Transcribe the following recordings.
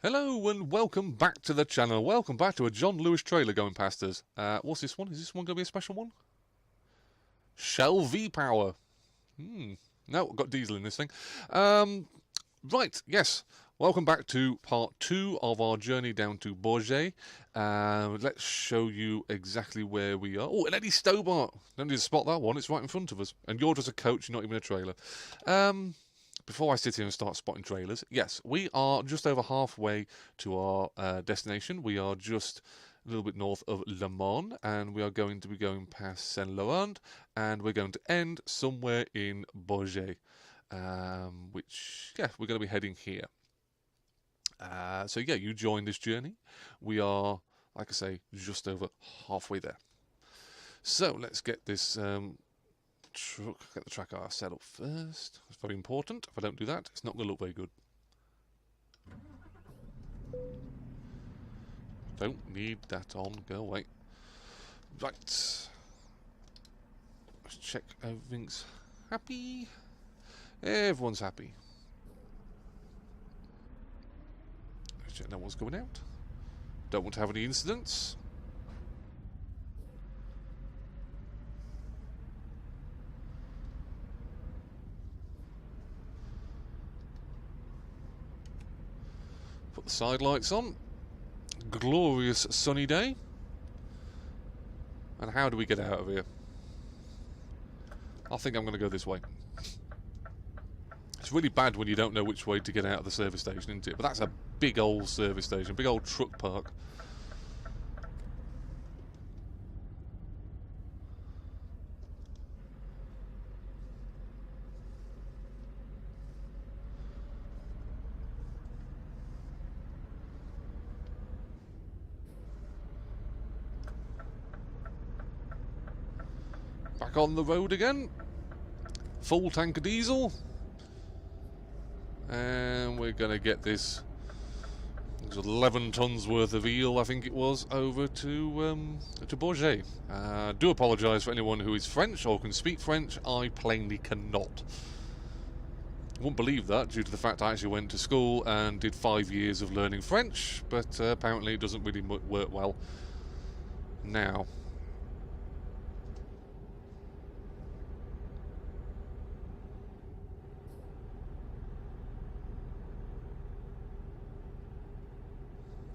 Hello and welcome back to the channel. Welcome back to a John Lewis trailer going past us. What's this one? Is this one going to be a special one? Shell V-Power. No, I've got diesel in this thing. Right, yes. Welcome back to part 2 of our journey down to Bourges. Let's show you exactly where we are. Oh, an Eddie Stobart. Don't need to spot that one. It's right in front of us. And you're just a coach, you're not even a trailer. Before I sit here and start spotting trailers, yes, we are just over halfway to our destination. We are just a little bit north of Le Mans, and we are going to be going past Saint Laurent, and we're going to end somewhere in Bourges, which, yeah, we're going to be heading here. So, yeah, you join this journey. We are, like I say, just over halfway there. So, let's get this get the track R set up first. It's very important. If I don't do that, it's not going to look very good. Don't need that on. Go away. Right. Let's check everything's happy. Everyone's happy. Let's check no one's going out. Don't want to have any incidents. Put the side lights on. Glorious sunny day. And how do we get out of here? I think I'm going to go this way. It's really bad when you don't know which way to get out of the service station, isn't it? But that's a big old service station, big old truck park. Back on the road again. Full tank of diesel. And we're going to get this 11 tons worth of eel, I think it was, over to Bourges. Do apologise for anyone who is French or can speak French. I plainly cannot. Wouldn't believe that due to the fact I actually went to school and did 5 years of learning French, but apparently it doesn't really work well now.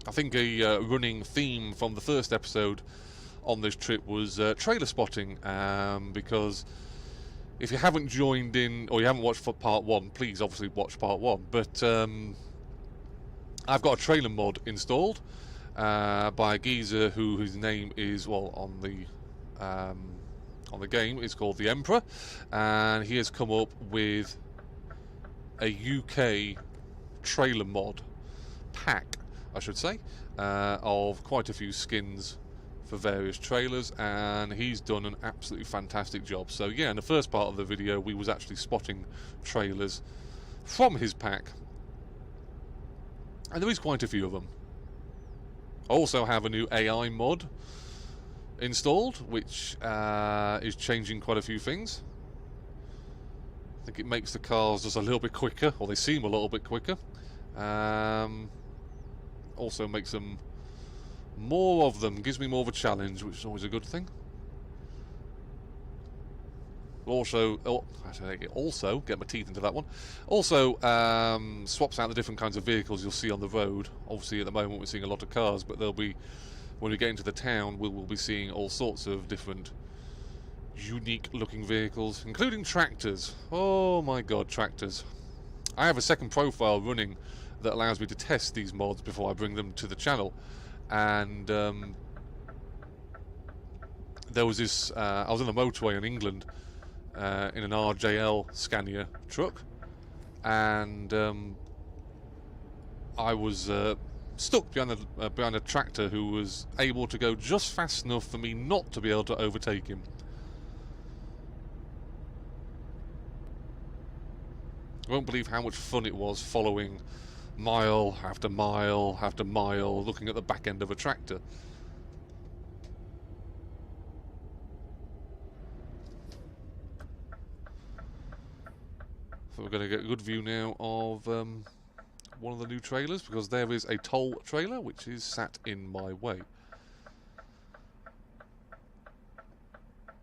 I think a running theme from the first episode on this trip was trailer spotting, because if you haven't joined in or you haven't watched for part 1, please obviously watch part 1. But I've got a trailer mod installed by a geezer whose name is, well, on the game is called the Emperor, and he has come up with a UK trailer mod pack, I should say, of quite a few skins for various trailers, and he's done an absolutely fantastic job. So yeah, in the first part of the video we was actually spotting trailers from his pack, and there is quite a few of them. I also have a new AI mod installed, which is changing quite a few things. I think it makes the cars just a little bit quicker, or they seem a little bit quicker. Also makes them more of them, gives me more of a challenge, which is always a good thing. Also, get my teeth into that one. Also, swaps out the different kinds of vehicles you'll see on the road. Obviously, at the moment we're seeing a lot of cars, but there'll be, when we get into the town, we'll be seeing all sorts of different unique-looking vehicles, including tractors. Oh my God, tractors! I have a second profile running that allows me to test these mods before I bring them to the channel, and there was this I was on the motorway in England in an RJL Scania truck, and I was stuck behind a tractor who was able to go just fast enough for me not to be able to overtake him. I won't believe how much fun it was following mile after mile after mile, looking at the back end of a tractor. So we're going to get a good view now of one of the new trailers, because there is a toll trailer which is sat in my way.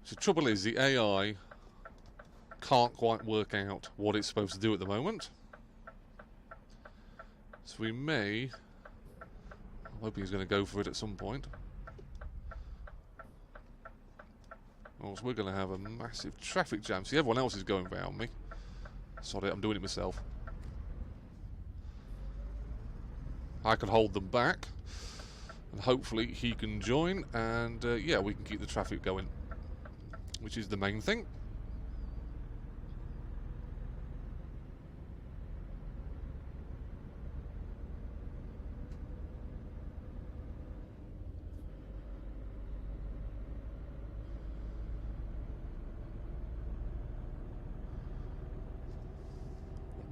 So the trouble is, the AI can't quite work out what it's supposed to do at the moment. So we may... I'm hoping he's going to go for it at some point. Or else we're going to have a massive traffic jam. See, everyone else is going round me. Sorry, I'm doing it myself. I can hold them back. And hopefully he can join. And yeah, we can keep the traffic going. Which is the main thing.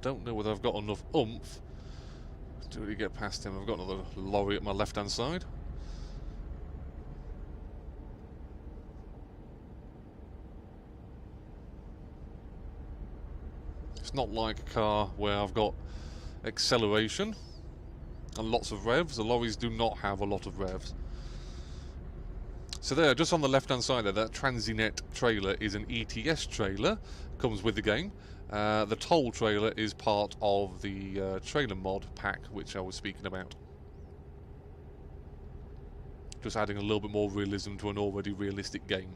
Don't know whether I've got enough oomph to really get past him. I've got another lorry at my left-hand side. It's not like a car where I've got acceleration and lots of revs. The lorries do not have a lot of revs. So there, just on the left-hand side there, that Transinet trailer is an ETS trailer. Comes with the game. The toll trailer is part of the trailer mod pack, which I was speaking about. Just adding a little bit more realism to an already realistic game.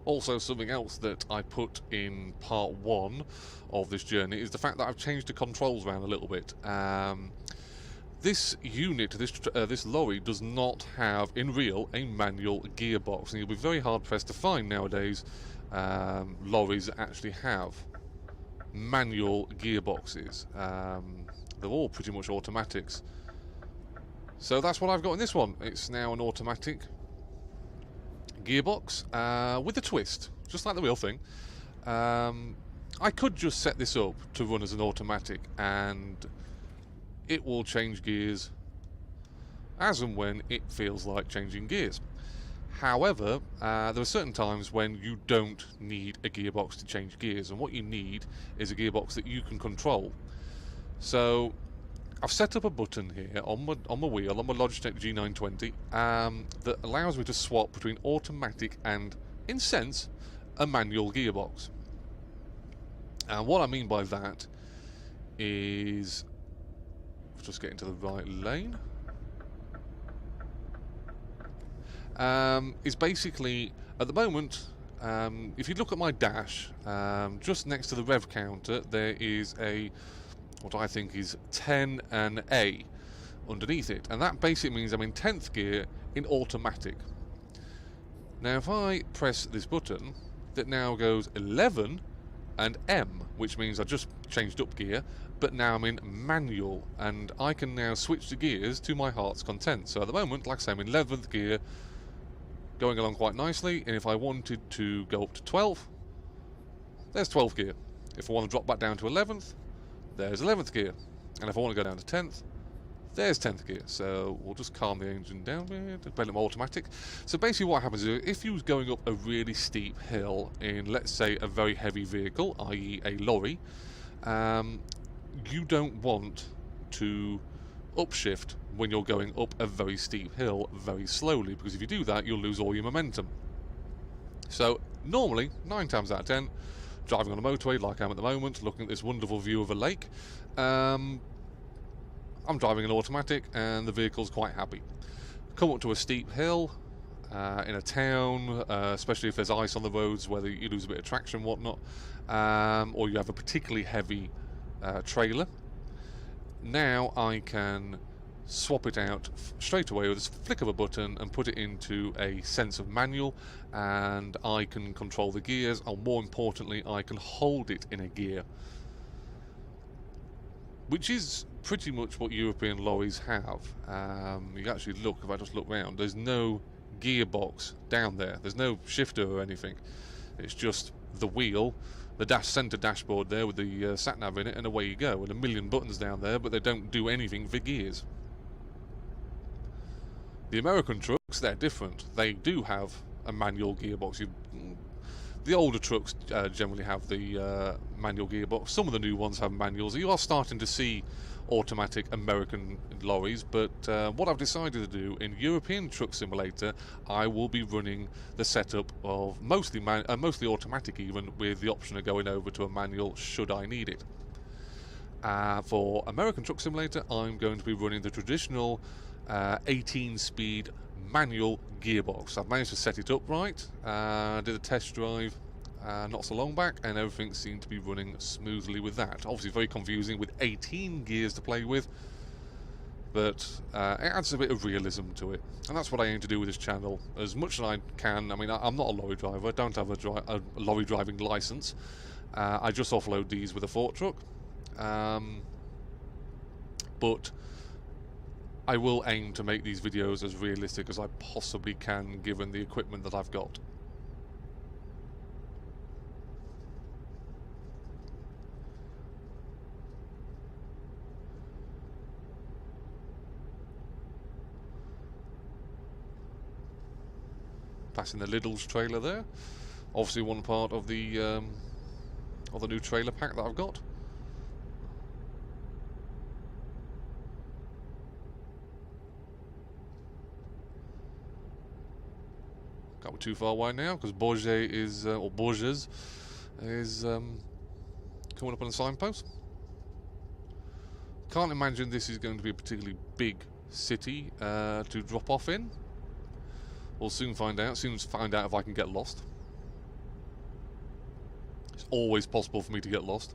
Also, something else that I put in part 1 of this journey is the fact that I've changed the controls around a little bit. This unit, this lorry, does not have, in real, a manual gearbox, and you'll be very hard pressed to find nowadays lorries that actually have manual gearboxes. They're all pretty much automatics. So that's what I've got in this one. It's now an automatic gearbox with a twist, just like the real thing. I could just set this up to run as an automatic and it will change gears as and when it feels like changing gears. However, there are certain times when you don't need a gearbox to change gears, and what you need is a gearbox that you can control. So I've set up a button here on my wheel, on my Logitech G920, that allows me to swap between automatic and, in sense, a manual gearbox. And what I mean by that is, let's just get into the right lane, is basically, at the moment, if you look at my dash, just next to the rev counter, there is what I think is 10 and A underneath it, and that basically means I'm in 10th gear in automatic. Now if I press this button, that now goes 11 and M, which means I just changed up gear, but now I'm in manual, and I can now switch the gears to my heart's content. So at the moment, like I say, I'm in 11th gear, going along quite nicely, and if I wanted to go up to 12th, there's 12th gear. If I want to drop back down to 11th, there's 11th gear, and if I want to go down to 10th, there's 10th gear. So we'll just calm the engine down, make them automatic. So basically what happens is, if you was going up a really steep hill in, let's say, a very heavy vehicle, i.e. a lorry, you don't want to upshift when you're going up a very steep hill very slowly, because if you do that, you'll lose all your momentum. So normally, 9 times out of 10, driving on a motorway like I am at the moment, looking at this wonderful view of a lake, I'm driving an automatic and the vehicle's quite happy. Come up to a steep hill in a town, especially if there's ice on the roads where you lose a bit of traction and whatnot, or you have a particularly heavy trailer. Now I can swap it out straight away with a flick of a button and put it into a sense of manual, and I can control the gears, or more importantly I can hold it in a gear, which is pretty much what European lorries have. You actually look, if I just look round, there's no gearbox down there, there's no shifter or anything, it's just the wheel, the centre dashboard there with the sat-nav in it, and away you go, and a million buttons down there, but they don't do anything for gears. The American trucks, they're different. They do have a manual gearbox. The older trucks generally have the manual gearbox. Some of the new ones have manuals. You are starting to see automatic American lorries, but what I've decided to do in European Truck Simulator, I will be running the setup of mostly automatic, even with the option of going over to a manual should I need it. For American Truck Simulator, I'm going to be running the traditional 18-speed manual gearbox. I've managed to set it up right, did a test drive not so long back, and everything seemed to be running smoothly with that. Obviously very confusing with 18 gears to play with, but it adds a bit of realism to it, and that's what I aim to do with this channel as much as I can. I mean, I'm not a lorry driver, I don't have a lorry driving license, I just offload these with a fork truck, but I will aim to make these videos as realistic as I possibly can given the equipment that I've got. Passing the Lidl's trailer there, obviously one part of the new trailer pack that I've got. Can't be too far away now because Bourges is coming up on a signpost. Can't imagine this is going to be a particularly big city to drop off in. We'll soon find out. Soon find out if I can get lost. It's always possible for me to get lost.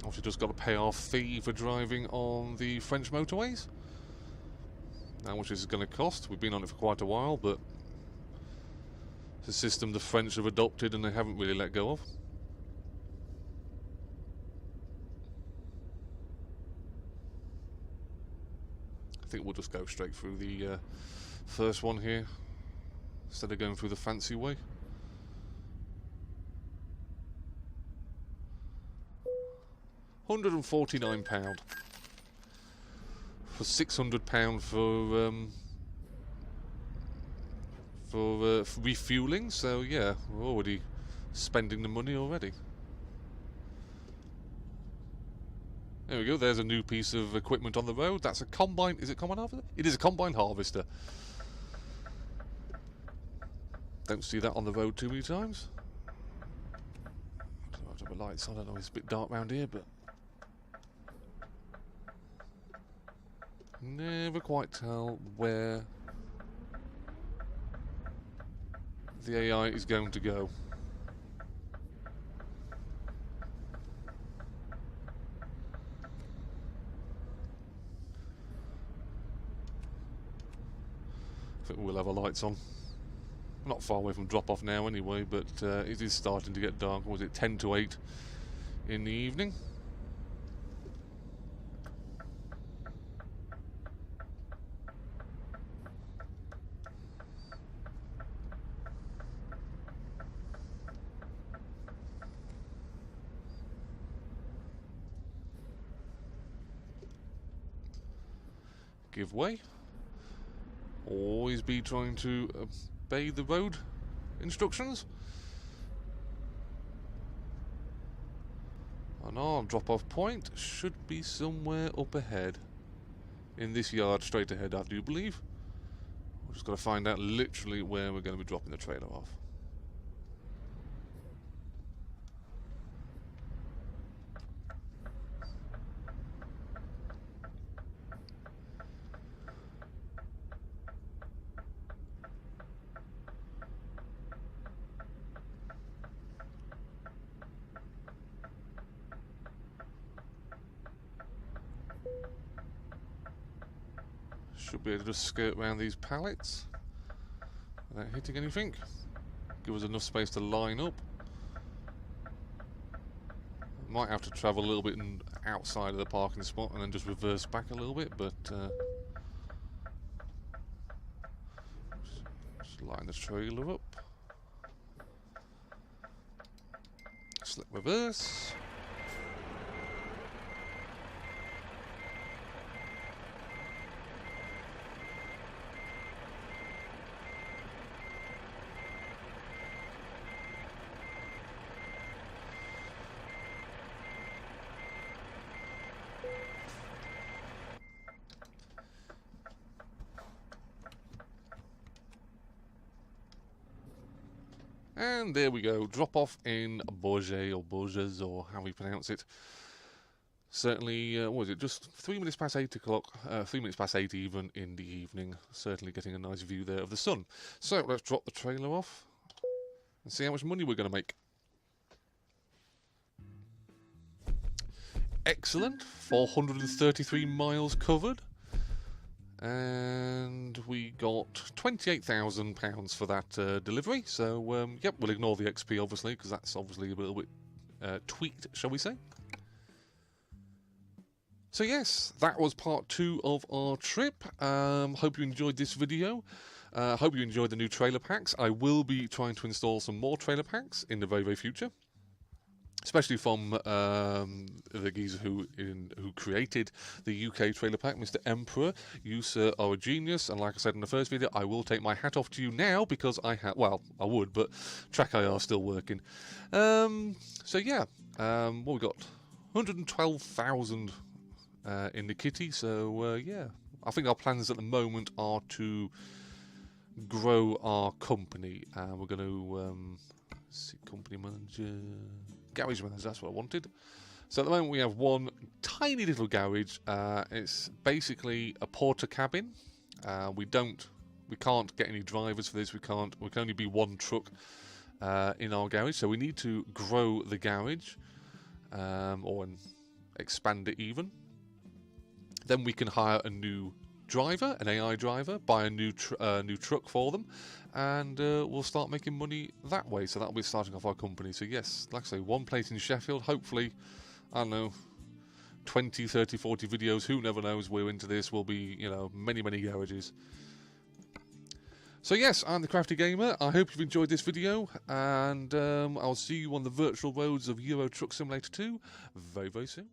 Obviously just got to pay our fee for driving on the French motorways. How much is it going to cost? We've been on it for quite a while, but it's a system the French have adopted and they haven't really let go of. I think we'll just go straight through the first one here instead of going through the fancy way. £149 for £600 for refueling. So yeah, we're already spending the money already. There we go. There's a new piece of equipment on the road. That's a combine. Is it combine harvester? It is a combine harvester. Don't see that on the road too many times. I don't have the lights on. I don't know. It's a bit dark around here, but never quite tell where the AI is going to go. I think we'll have our lights on. Not far away from drop off now anyway, but it is starting to get dark. Was it 10 to 8 in the evening? give way. Always be trying to obey the road instructions. And our drop-off point should be somewhere up ahead. In this yard straight ahead, I do believe. We've just got to find out literally where we're going to be dropping the trailer off. Should be able to just skirt around these pallets without hitting anything. Give us enough space to line up. Might have to travel a little bit outside of the parking spot and then just reverse back a little bit, but just line the trailer up. Slip reverse. And there we go, drop off in Bourges or Bourges or how we pronounce it. Certainly, what was it, just 3 minutes past 8 o'clock, 3 minutes past 8 even in the evening. Certainly getting a nice view there of the sun. So let's drop the trailer off and see how much money we're going to make. Excellent, 433 miles covered. And we got £28,000 for that delivery. So, yep, we'll ignore the XP, obviously, because that's obviously a little bit tweaked, shall we say. So, yes, that was part 2 of our trip. Hope you enjoyed this video. Hope you enjoyed the new trailer packs. I will be trying to install some more trailer packs in the very, very future. Especially from the geezer who created the UK trailer pack, Mr. Emperor. You, sir, are a genius, and like I said in the first video, I will take my hat off to you now because I have, well, I would, but Track IR still working. So yeah, what we got? 112,000 in the kitty. So yeah, I think our plans at the moment are to grow our company. We're going to see, company manager. Garage manager, that's what I wanted. So at the moment we have one tiny little garage. It's basically a porter cabin. We can't get any drivers for this. We can only be one truck in our garage. So we need to grow the garage or expand it even. Then we can hire a new driver, an AI driver, buy a new truck for them, and we'll start making money that way. So that'll be starting off our company. So yes, like I say, one place in Sheffield. Hopefully, I don't know, 20, 30, 40 videos. Who never knows? We're into this. We'll be, you know, many, many garages. So yes, I'm the Crafty Gamer. I hope you've enjoyed this video, and I'll see you on the virtual roads of Euro Truck Simulator 2 very, very soon.